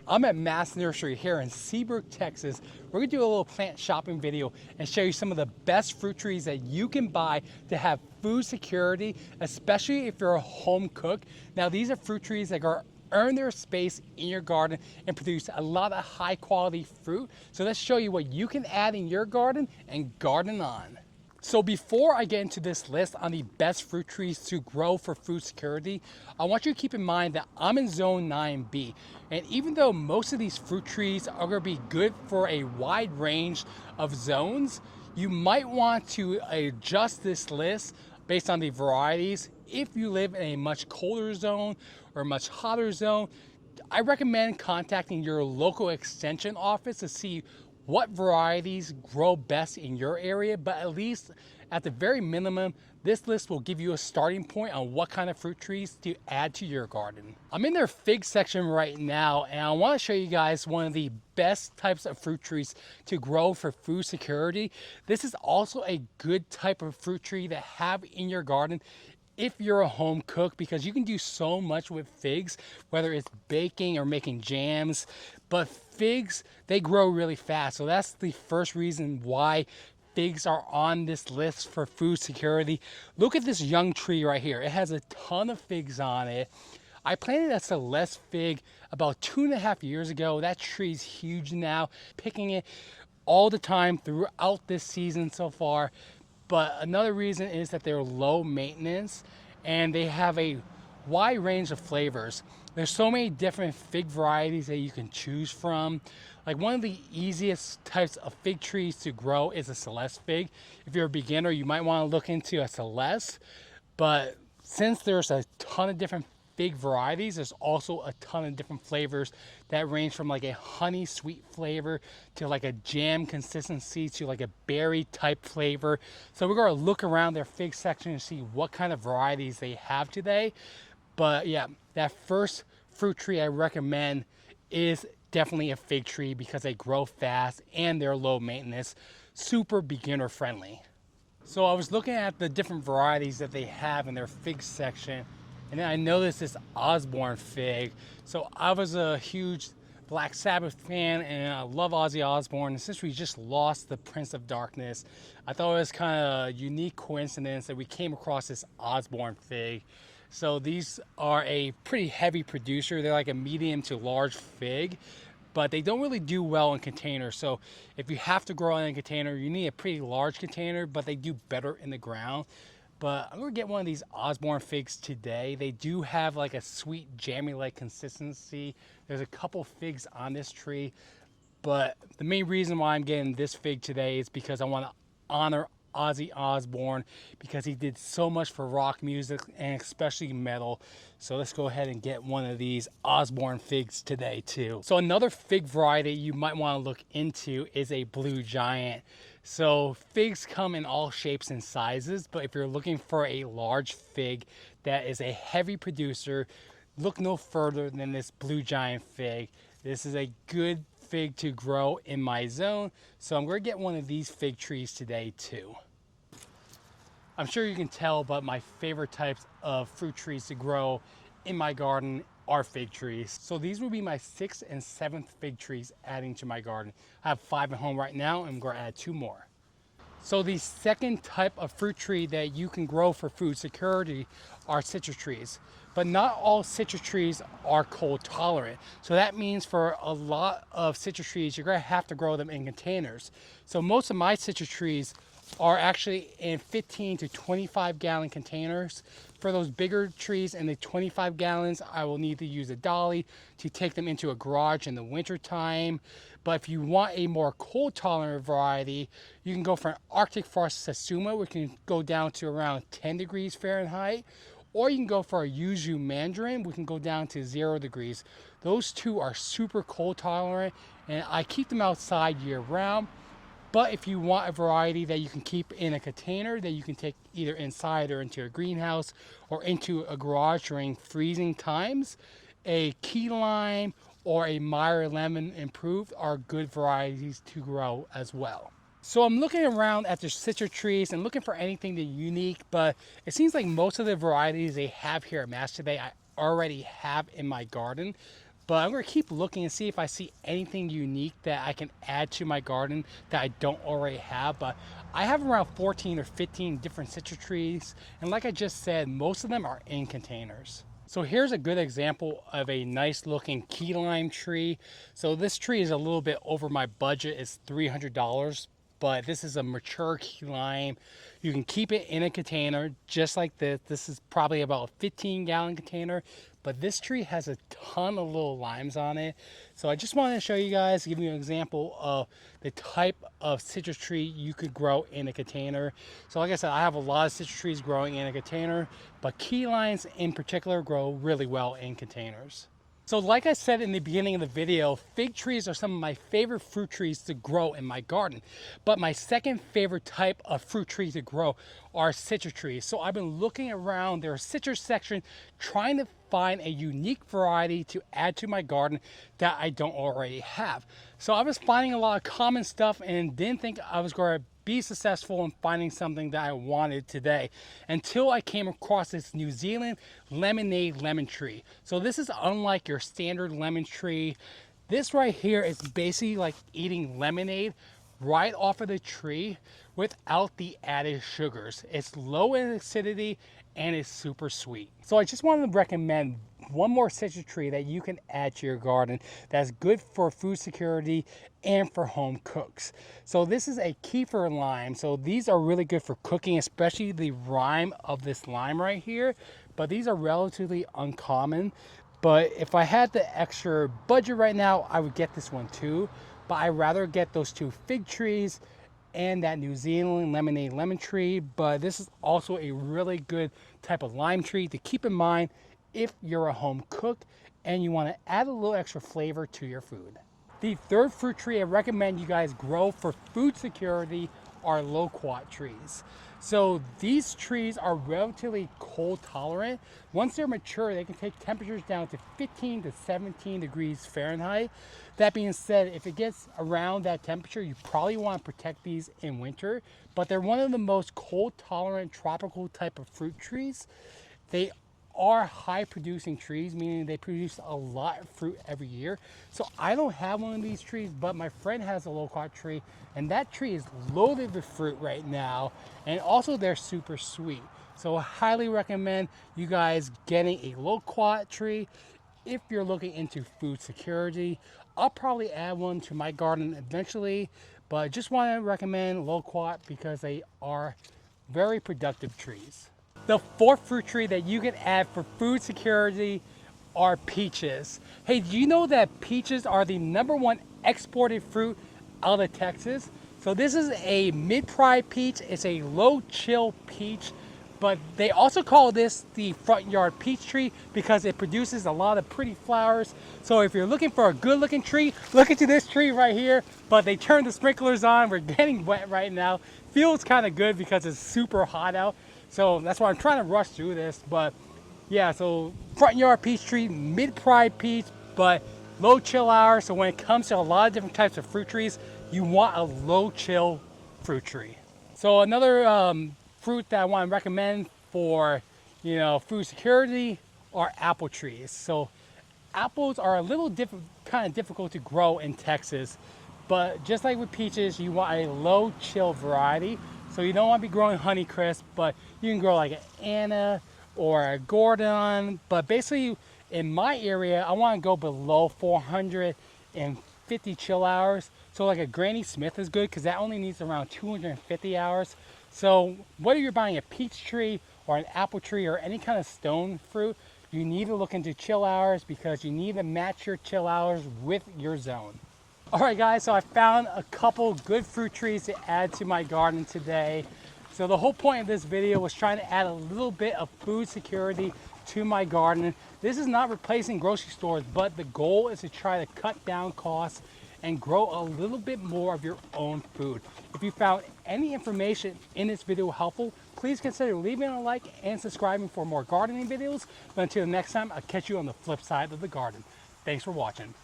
I'm at Maas Nursery here in Seabrook, Texas. We're gonna do a little plant shopping video and show you some of the best fruit trees that you can buy to have food security, especially if you're a home cook. Now, these are fruit trees that are earn their space in your garden and produce a lot of high quality fruit. So let's show you what you can add in your garden and garden on. So before I get into this list on the best fruit trees to grow for food security, I want you to keep in mind that I'm in zone 9B. And even though most of these fruit trees are gonna be good for a wide range of zones, you might want to adjust this list based on the varieties. If you live in a much colder zone or a much hotter zone, I recommend contacting your local extension office to see what varieties grow best in your area, but at least at the very minimum, this list will give you a starting point on what kind of fruit trees to add to your garden. I'm in their fig section right now, and I want to show you guys one of the best types of fruit trees to grow for food security. This is also a good type of fruit tree to have in your garden if you're a home cook, because you can do so much with figs, whether it's baking or making jams. But figs, they grow really fast. So that's the first reason why figs are on this list for food security. Look at this young tree right here. It has a ton of figs on it. I planted a Celeste fig about 2.5 years ago. That tree's huge now, picking it all the time throughout this season so far. But another reason is that they're low maintenance and they have a wide range of flavors. There's so many different fig varieties that you can choose from. Like, one of the easiest types of fig trees to grow is a Celeste fig. If you're a beginner, you might want to look into a Celeste. But since there's a ton of different fig varieties, there's also a ton of different flavors that range from like a honey sweet flavor to like a jam consistency to like a berry type flavor. So we're going to look around their fig section and see what kind of varieties they have today. But yeah, that first fruit tree I recommend is definitely a fig tree because they grow fast and they're low maintenance, super beginner friendly. So I was looking at the different varieties that they have in their fig section, and then I noticed this Osborne fig. So I was a huge Black Sabbath fan and I love Ozzy Osbourne. And since we just lost the Prince of Darkness, I thought it was kind of a unique coincidence that we came across this Osborne fig. So these are a pretty heavy producer. They're like a medium to large fig, but they don't really do well in containers. So if you have to grow in a container, you need a pretty large container, but they do better in the ground. But I'm gonna get one of these Osborne figs today. They do have like a sweet jammy-like consistency. There's a couple figs on this tree, but the main reason why I'm getting this fig today is because I want to honor Ozzy Osbourne, because he did so much for rock music and especially metal. So let's go ahead and get one of these Osborne figs today too. So another fig variety you might want to look into is a Blue Giant. So figs come in all shapes and sizes, but if you're looking for a large fig that is a heavy producer, look no further than this Blue Giant fig. This is a good fig to grow in my zone, so I'm going to get one of these fig trees today too. I'm sure you can tell, but my favorite types of fruit trees to grow in my garden are fig trees. So these will be my 6th and 7th fig trees adding to my garden. I have 5 at home right now, and I'm going to add 2 more. So the second type of fruit tree that you can grow for food security are citrus trees. But not all citrus trees are cold tolerant. So that means for a lot of citrus trees, you're going to have to grow them in containers. So most of my citrus trees are actually in 15 to 25 gallon containers. For those bigger trees in the 25 gallons, I will need to use a dolly to take them into a garage in the winter time. But if you want a more cold tolerant variety, you can go for an Arctic Frost Satsuma, which can go down to around 10 degrees Fahrenheit. Or you can go for a Yuzu Mandarin, which can go down to 0 degrees. Those two are super cold tolerant, and I keep them outside year round. But if you want a variety that you can keep in a container that you can take either inside or into a greenhouse or into a garage during freezing times, a Key Lime or a Meyer Lemon Improved are good varieties to grow as well. So I'm looking around at the citrus trees and looking for anything that's unique, but it seems like most of the varieties they have here at Maas today I already have in my garden. But I'm gonna keep looking and see if I see anything unique that I can add to my garden that I don't already have. But I have around 14 or 15 different citrus trees. And like I just said, most of them are in containers. So here's a good example of a nice looking key lime tree. So this tree is a little bit over my budget. It's $300, but this is a mature key lime. You can keep it in a container just like this. This is probably about a 15-gallon container, but this tree has a ton of little limes on it. So I just wanted to show you guys, give you an example of the type of citrus tree you could grow in a container. So like I said, I have a lot of citrus trees growing in a container, but key limes in particular grow really well in containers. So like I said in the beginning of the video, fig trees are some of my favorite fruit trees to grow in my garden. But my second favorite type of fruit tree to grow are citrus trees. So I've been looking around their citrus section, trying to find a unique variety to add to my garden that I don't already have. So I was finding a lot of common stuff and didn't think I was going to be successful in finding something that I wanted today until I came across this New Zealand lemonade lemon tree. So this is unlike your standard lemon tree. This right here is basically like eating lemonade right off of the tree without the added sugars. It's low in acidity and it's super sweet. So I just wanted to recommend one more citrus tree that you can add to your garden that's good for food security and for home cooks. So this is a kefir lime. So these are really good for cooking, especially the rind of this lime right here. But these are relatively uncommon. But if I had the extra budget right now, I would get this one too. But I'd rather get those two fig trees and that New Zealand lemonade lemon tree. But this is also a really good type of lime tree to keep in mind if you're a home cook and you want to add a little extra flavor to your food. The third fruit tree I recommend you guys grow for food security are loquat trees. So these trees are relatively cold tolerant. Once they're mature, they can take temperatures down to 15 to 17 degrees Fahrenheit. That being said, if it gets around that temperature, you probably want to protect these in winter, but they're one of the most cold tolerant tropical type of fruit trees. They are high producing trees, meaning they produce a lot of fruit every year. So I don't have one of these trees, but my friend has a loquat tree, and that tree is loaded with fruit right now, and also they're super sweet. So I highly recommend you guys getting a loquat tree if you're looking into food security. I'll probably add one to my garden eventually, but I just want to recommend loquat because they are very productive trees. The fourth fruit tree that you can add for food security are peaches. Hey, do you know that peaches are the #1 exported fruit out of Texas? So this is a mid-pride peach. It's a low chill peach, but they also call this the front yard peach tree because it produces a lot of pretty flowers. So if you're looking for a good looking tree, look into this tree right here. But they turned the sprinklers on. We're getting wet right now. Feels kind of good because it's super hot out. So that's why I'm trying to rush through this. But yeah, so front yard peach tree, mid-pride peach, but low chill hour. So when it comes to a lot of different types of fruit trees, you want a low chill fruit tree. So another fruit that I want to recommend for, food security are apple trees. So apples are a little kind of difficult to grow in Texas, but just like with peaches, you want a low chill variety. So you don't want to be growing Honeycrisp, but you can grow like an Anna or a Gordon. But basically in my area, I want to go below 450 chill hours. So like a Granny Smith is good because that only needs around 250 hours. So whether you're buying a peach tree or an apple tree or any kind of stone fruit, you need to look into chill hours because you need to match your chill hours with your zone. All right guys, so I found a couple good fruit trees to add to my garden today. So the whole point of this video was trying to add a little bit of food security to my garden. This is not replacing grocery stores, but the goal is to try to cut down costs and grow a little bit more of your own food. If you found any information in this video helpful, please consider leaving a like and subscribing for more gardening videos. But until next time, I'll catch you on the flip side of the garden. Thanks for watching.